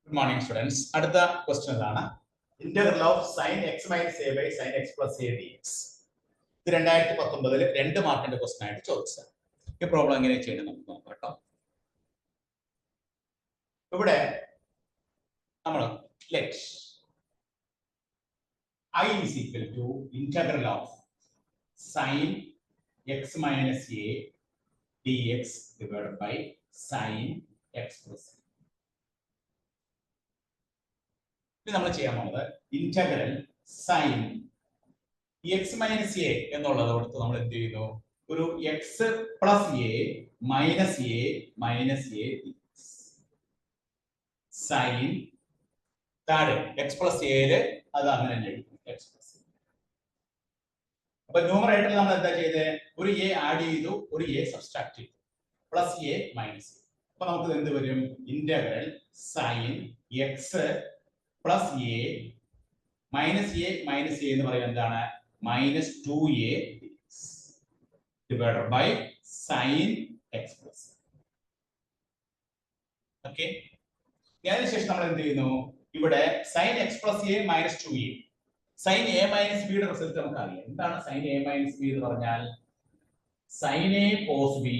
Good morning, students. അടുത്ത question ആണ് integral of sin x minus a by sin x plus a dx. ഇത് 2019 2 മാർക്കിന്റെ question ആയിട്ട് ചോദിച്ചതാണ്. ഈ പ്രോബ്ലം എങ്ങനെ ചെയ്യണം നമുക്ക് നോക്കാം കേട്ടോ. ഇവിടെ നമ്മൾ let I is equal to integral of sin x minus a dx divided by sin x plus a. നമ്മൾ ചെയ്യാൻ പോകുന്നത് integral sine x minus a എന്നുള്ളത് കൊടുത്ത് നമ്മൾ എന്ത് ചെയ്യുന്നു, ഒരു x plus a minus a minus a sine താഴെ എക്സ് പ്ലസ് എയില് അത് അങ്ങനെ തന്നെ എഴുതും എക്സ് പ്ലസ്. അപ്പൊ ന്യൂമറേറ്ററിൽ നമ്മൾ എന്താ ചെയ്തത്, ഒരു എ ആഡ് ചെയ്തു, ഒരു എ സബ്സ്ട്രാക്ട് ചെയ്തു, പ്ലസ് എ മൈനസ് എ. അപ്പൊ നമുക്ക് എന്ത് വരും, integral sine x plus a minus a എന്ന് പറയുന്നത് എന്താണ്, minus 2a divided by sine x plus. Okay, അതിനുശേഷം നമ്മൾ എന്ത് ചെയ്യുന്നു, ഇവിടെ sine x plus a minus 2a sine a minus ബിയുടെ റിസൾട്ട് നമുക്ക് അറിയാം. എന്താണ് സൈൻ എ മൈനസ് ബി എന്ന് പറഞ്ഞാൽ, sine a cos b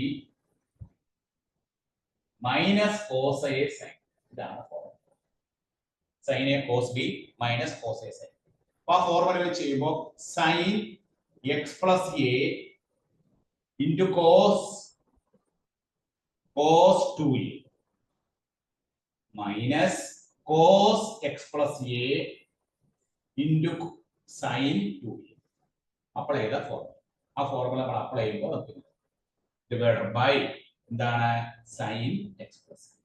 minus cos a sine. ഇതാണ് sin a cos b minus cos a sin. അപ്പോൾ ആ ഫോർമുല വെച്ച് ചെയ്യുമ്പോൾ sin x plus a into cos 2a minus cos x plus a into sin 2a apply ചെയ്ത formula. ആ formula നമ്മൾ apply ചെയ്യുമ്പോൾ നമുക്ക് ഡിവൈഡഡ് ബൈ എന്താണ്, sin x plus a.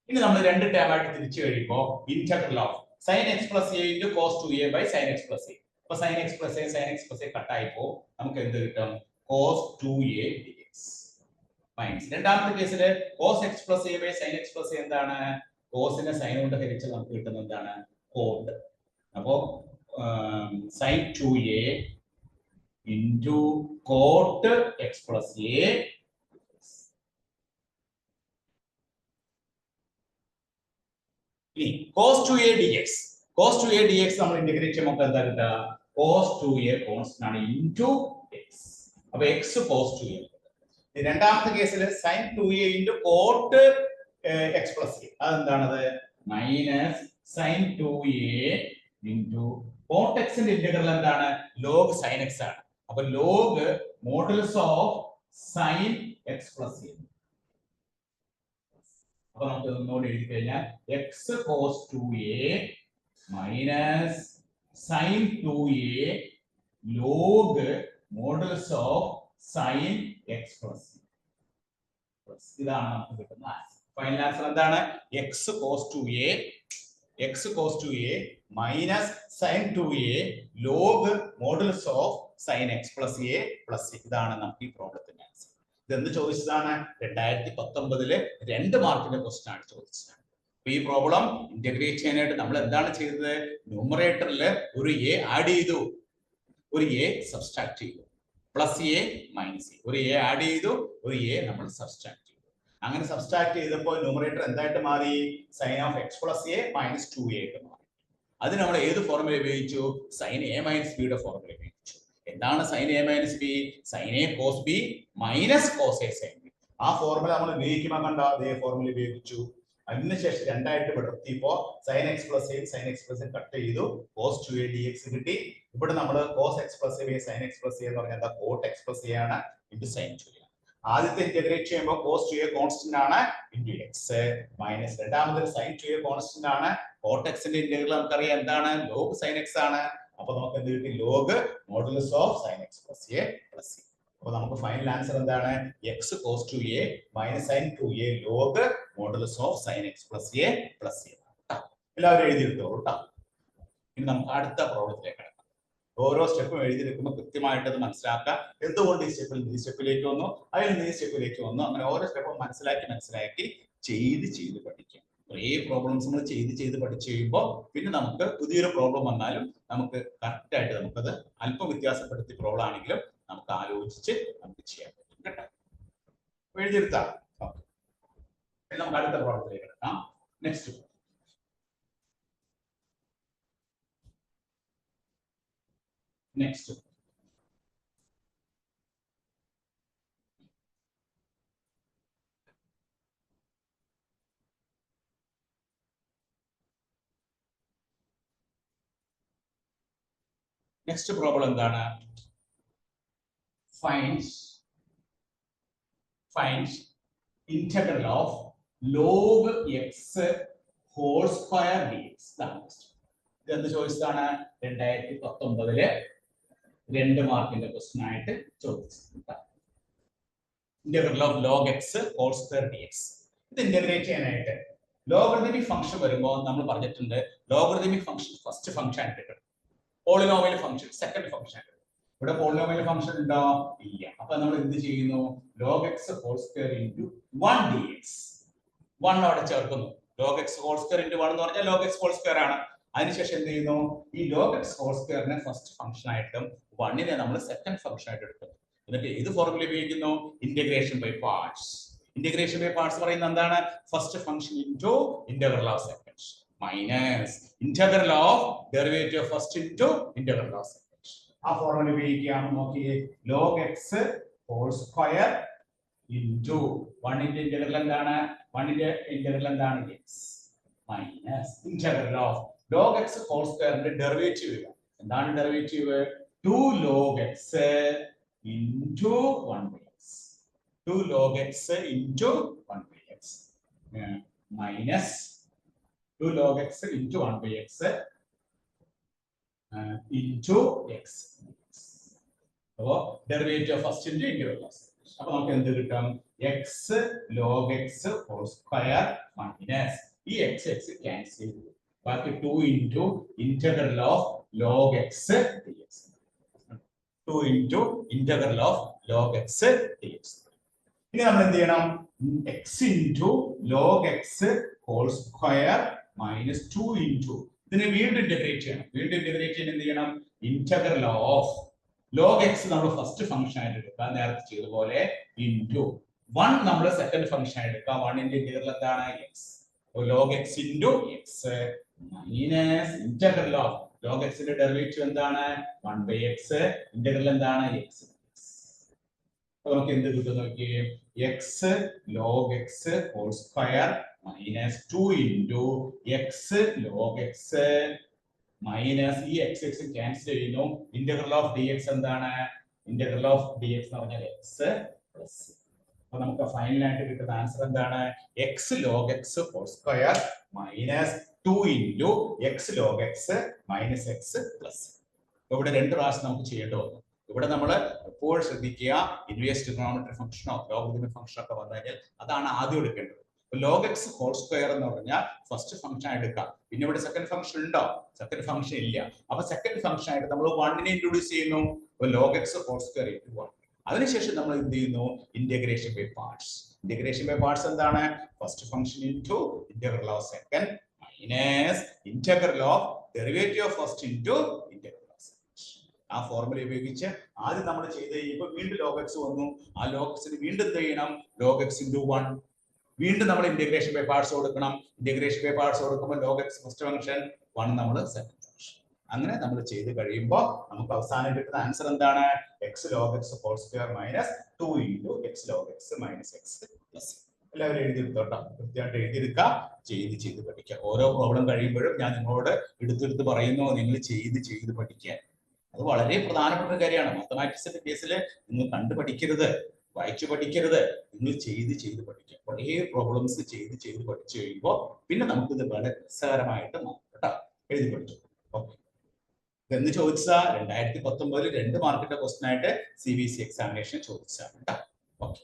ഇനി നമ്മൾ രണ്ട് ടേം ആയിട്ട് തിരിച്ചു കഴിയുമ്പോൾ integral of sin x plus a into cos 2a by sin x plus a. അപ്പോൾ sin x plus a കട്ടായിപ്പോ നമുക്ക് എന്ത് കിട്ടും, cos 2a dx മൈനസ് രണ്ടാമത്തെ കേസിൽ cos x plus a by sin x plus a എന്താണ്, cosനെ sin കൊണ്ട് ഹരിച്ചാൽ നമുക്ക് കിട്ടുന്നത് എന്താണ്, cot. അപ്പോൾ sin 2a into cot x plus a cos 2a dx നമ്മൾ ഇന്റഗ്രേറ്റ് ചെയ്യുമ്പോൾ എന്താ കിട്ടുക, cos 2a കോൺസ്റ്റന്റ് ആണ് into x. അപ്പോൾ x cos 2a. രണ്ടാമത്തെ കേസിൽ sin 2a into cot x plus a അതെന്താണത്, minus sin 2a into cot x ന്റെ ഇന്റഗ്രൽ എന്താണ്, log sin x ആണ്. അപ്പോൾ log modulus of sin x plus a. അപ്പോൾ നമുക്ക് ഒന്നുകൂടി എഴുതി കഴിഞ്ഞാൽ x cos 2a minus sin 2a log modulus of sin x plus a. ഇതാണ് നമുക്ക് കിട്ടുന്ന ആൻസർ. ഫൈനൽ ആൻസർ എന്താണ്, x cos 2a minus sin 2a log modulus of sin x plus a plus a. ഇതാണ് നമുക്ക് ഈ പ്രോബ്ലത്തിന്റെ answer. ഇതെന്ത് ചോദിച്ചതാണ്, 2019 2 മാർക്കിന്റെ ക്വസ്റ്റ്യൻ ആണ് ചോദിച്ചത്. അപ്പൊ ഈ പ്രോബ്ലം ഇന്റഗ്രേറ്റ് ചെയ്യാനായിട്ട് നമ്മൾ എന്താണ് ചെയ്തത്, ന്യൂമറേറ്ററിൽ ഒരു എ ആഡ് ചെയ്തു, ഒരു എ സബ്സ്ട്രാക്ട് ചെയ്തു, പ്ലസ് എ മൈനസ് എ, ഒരു എ ആഡ് ചെയ്തു, ഒരു എ നമ്മൾ സബ്സ്ട്രാക്ട് ചെയ്തു. അങ്ങനെ സബ്സ്ട്രാക്ട് ചെയ്തപ്പോൾ ന്യൂമറേറ്റർ എന്തായിട്ട് മാറി, sine of x plus a minus 2a ആയിട്ട് മാറി. അത് നമ്മൾ ഏത് ഫോർമുല ഉപയോഗിച്ചു, സൈൻ എ മൈനസ് ബിയുടെ ഫോർമുല ഉപയോഗിച്ചു. എന്താണ് sine a minus b, sine a cos b minus cos a sine b. ആ ഫോർമുല നമ്മൾ ഉപയോഗിക്കുമ്പോൾ കണ്ട അതേ ഫോർമുല ഉപയോഗിച്ചു. അതിനുശേഷം രണ്ടായിട്ട് വിടർത്തിയപ്പോ sine x plus a sine x plus a cut ചെയ്തു, cos 2a dx കിട്ടി. ഇവിടെ നമ്മൾ cos x plus a sin x plus a എന്ന് പറഞ്ഞാൽ എന്താ, cot x plus a ആണ് into sin 2a. ആദ്യത്തെ ഇന്റഗ്രേറ്റ് ചെയ്യുമ്പോൾ cos 2a കോൺസ്റ്റന്റ് ആണ് into x മൈനസ് രണ്ടാമത്തെ sin 2a കോൺസ്റ്റന്റ് ആണ്, cot x ന്റെ ഇന്റഗ്രൽ നമുക്കറിയാം എന്താണ്, log sin x ആണ്. അപ്പൊ നമുക്ക് എന്ത് കിട്ടി, log modulus of sin x plus a plus a. അപ്പൊ നമുക്ക് ഫൈനൽ ആൻസർ എന്താണ്, x cos 2a minus sin 2a log modulus of sin x plus a plus a. എല്ലാവരും എഴുതിയെടുത്തോളൂ കേട്ടോ. ഇനി നമുക്ക് അടുത്ത പ്രോബ്ലത്തിലേക്ക് കിടക്കാം. ഓരോ സ്റ്റെപ്പും എഴുതിയെടുക്കുമ്പോൾ കൃത്യമായിട്ട് അത് മനസ്സിലാക്കാം. എന്തുകൊണ്ട് ഈ സ്റ്റെപ്പിലേക്ക് വന്നു, അതിൽ നിന്ന് ഈ സ്റ്റെപ്പിലേക്ക് വന്നു, അങ്ങനെ ഓരോ സ്റ്റെപ്പും മനസ്സിലാക്കി ചെയ്ത് പഠിക്കാം. കുറേ പ്രോബ്ലംസ് നമ്മൾ ചെയ്ത് പഠിച്ചു കഴിയുമ്പോൾ പിന്നെ നമുക്ക് പുതിയൊരു പ്രോബ്ലം വന്നാലും നമുക്ക് കറക്റ്റ് ആയിട്ട് നമുക്കത് അല്പം വ്യത്യാസപ്പെടുത്തി പ്രോബ്ലം ആണെങ്കിലും നമുക്ക് ആലോചിച്ച് നമുക്ക് ചെയ്യാൻ പറ്റും കേട്ടോ. എഴുതിയെടുത്താൽ നമുക്ക് അടുത്ത പ്രോബ്ലത്തിലേക്ക് എടുക്കാം. നെക്സ്റ്റ് നെക്സ്റ്റ് നെക്സ്റ്റ് പ്രോബ്ലം എന്താണ്? Find integral of log x whole square dx. ഇതെന്ത് ചോദിച്ചതാണ്? 2019 2 മാർക്കിന്റെ ക്വസ്റ്റ്യൻ ആയിട്ട് ചോദിച്ചത്. Integral of log x whole square dx. ഇത് ഇന്റഗ്രേറ്റ് ചെയ്യാനായിട്ട് ലോഗരിതമിക് ഫംഗ്ഷൻ വരുമ്പോൾ നമ്മൾ പറഞ്ഞിട്ടുണ്ട് ലോഗരിതമിക് ഫംഗ്ഷൻ ഫസ്റ്റ് ഫംഗ്ഷൻ ആയിട്ട് എടുക്കണം, പോളിനോമിയൽ ഫംഗ്ഷൻ സെക്കൻഡ് ഫംഗ്ഷൻ ആയിട്ട്. ഇവിടെ പോളിനോമിയൽ ഫംഗ്ഷൻ ഉണ്ടോ? ഇല്ല. അപ്പൊ നമ്മൾ എന്ത് ചെയ്യുന്നു? log x whole square into 1 dx. 1 അവിടെ ചേർക്കുന്നു. log x whole square into 1 എന്ന് പറഞ്ഞാൽ log x whole square ആണ്. അതിനുശേഷം എന്ത് ചെയ്യുന്നു? ഈ log x whole square നെ ഫസ്റ്റ് ഫംഗ്ഷൻ ആയിട്ടും 1 നമ്മൾ സെക്കൻഡ് ഫംഗ്ഷൻ ആയിട്ട് എടുക്കുന്നു. എന്നിട്ട് ഇത് ഫോർമുല ഉപയോഗിക്കുന്നു, integration by parts. Integration by parts പറയുന്നത് എന്താണ്? First function into integral of second minus integral of derivative of first into integral of second. ആ ഫോർമുല ഉപയോഗിക്കാം. നോക്കിയേ, log x whole square into 1 ന്റെ ഇന്റഗ്രൽ എന്താണ്? 1 ന്റെ ഇന്റഗ്രൽ എന്താണ്? x minus integral of log x whole square ന്റെ derivative. എന്താണ് derivative? 2 log x into 1 by x. 2 log x into 1 by x minus 2 log x into 1 by x into x. അപ്പോൾ derivative first into integral of second. അപ്പോൾ നമുക്ക് എന്ത് കിട്ടും? x log x whole square minus ഈ x cancel ചെയ്തു, ബാക്കി 2 into integral of log x dx. 2 into integral of log x dx. ഇനി നമ്മൾ എന്ത് ചെയ്യണം? x into log x whole square minus 2 into ഇതിനെ വീണ്ടും ഇന്റഗ്രേറ്റ് ചെയ്യണം. വീണ്ടും ഇന്റഗ്രേറ്റ് ചെയ്യാൻ എന്ത് ചെയ്യണം? ഇന്റഗ്രൽ ഓഫ് log x നമ്മൾ ഫസ്റ്റ് ഫംഗ്ഷൻ ആയിട്ട് എടുക്കാം, നേരത്തെ ചെയ്ത പോലെ, into 1 നമ്മൾ സെക്കൻഡ് ഫംഗ്ഷൻ ആയിട്ട് എടുക്കാം. 1 ന്റെ ഇന്റഗ്രൽ എന്താണ്? x. log x into x minus integral of log x ന്റെ ഡെറിവേറ്റീവ് എന്താണ്? 1 by x. ഇന്റഗ്രൽ എന്താണ്? x. അപ്പോൾ നമുക്ക് എന്ത് കിട്ടും നോക്കിയേ? x log x whole square minus 2 into x log x minus ഈ x ക്യാൻസൽ ചെയ്യുന്നു. ഇന്റഗ്രൽ ഓഫ് dx എന്താണ്? ഇന്റഗ്രൽ ഓഫ് dx എന്ന് പറഞ്ഞാൽ x പ്ലസ്. അപ്പോൾ നമുക്ക് ഫൈനൽ ആയിട്ട് കിട്ടുന്ന ആൻസർ എന്താണ്? x log x whole square minus 2 into x log x minus x plus. ഇവിടെ രണ്ട് പ്രാവശ്യം നമുക്ക് ചെയ്യേണ്ടി വന്നു. ഇവിടെ നമ്മൾ എപ്പോഴും ശ്രദ്ധിക്കുക, ഇൻവേഴ്സ് ട്രിഗണോമെട്രി ഫംഗ്ഷനോ ലോഗരിതമിക് ഫംഗ്ഷനോ ഒക്കെ വന്നു കഴിഞ്ഞാൽ അതാണ് ആദ്യം എടുക്കേണ്ടത്. log x ഹോൾ സ്ക്വയർ എന്ന് പറഞ്ഞാൽ ഫസ്റ്റ് ഫംഗ്ഷൻ എടുക്കാം. പിന്നെ ഇവിടെ സെക്കൻഡ് ഫംഗ്ഷൻ ഉണ്ടോ? സെക്കൻഡ് ഫംഗ്ഷൻ ഇല്ല. അപ്പൊ സെക്കൻഡ് ഫംഗ്ഷൻ ആയിട്ട് നമ്മൾ 1 നെ ഇൻട്രൊഡ്യൂസ് ചെയ്യുന്നു. log x whole square into 1. അതിനുശേഷം നമ്മൾ എന്ത് ചെയ്യുന്നു? Integration by parts. Integration by parts എന്താണ്? First function into integral of second minus integral of derivative of first into integral of second. ആ ഫോർമുല ഉപയോഗിച്ച് ആദ്യം നമ്മൾ ചെയ്ത് കഴിയുമ്പോൾ വീണ്ടും log x വന്നു. ആ log x ന് വീണ്ടും എന്ത് ചെയ്യണം? log x into 1. വീണ്ടും നമ്മൾ ഇന്റഗ്രേഷൻ ബൈ പാർട്സ് കൊടുക്കണം. ഇന്റഗ്രേഷൻ ബൈ പാർട്സ് കൊടുക്കുമ്പോൾ log x ഫസ്റ്റ് ഫംഗ്ഷൻ, 1 നമ്മൾ സെക്കൻഡ് ഫംഗ്ഷൻ. അങ്ങനെ നമ്മൾ ചെയ്ത് കഴിയുമ്പോൾ നമുക്ക് അവസാനം കിട്ടുന്ന ആൻസർ എന്താണ്? x log x whole square minus 2 into x log x minus x plus. എല്ലാവരും എഴുതിയെടുത്തോട്ടോ, കൃത്യമായിട്ട് എഴുതിയെടുക്കുക, ചെയ്ത് പഠിക്കുക. ഓരോ പ്രോബ്ലം കഴിയുമ്പോഴും ഞാൻ നിങ്ങളോട് എടുത്തെടുത്ത് പറയുന്നു, നിങ്ങൾ ചെയ്ത് പഠിക്കുക. അത് വളരെ പ്രധാനപ്പെട്ട ഒരു കാര്യമാണ്. മാത്തമാറ്റിക്സിന്റെ കേസിൽ നിങ്ങൾ കണ്ടു പഠിക്കരുത്, വായിച്ചു പഠിക്കരുത്, നിങ്ങൾ ചെയ്ത് പഠിക്കുക. കുറേ പ്രോബ്ലംസ് ചെയ്ത് പഠിച്ചു കഴിയുമ്പോൾ പിന്നെ നമുക്കിത് വളരെ രസകരമായിട്ട് മാറും കേട്ടോ. എഴുതി പഠിച്ചു. ഓക്കെ. എന്ന് ചോദിച്ചാ 2019 2 മാർക്കിന്റെ ക്വസ്റ്റൻ ആയിട്ട് CBSE എക്സാമിനേഷൻ ചോദിച്ചാണ് കേട്ടോ. ഓക്കെ.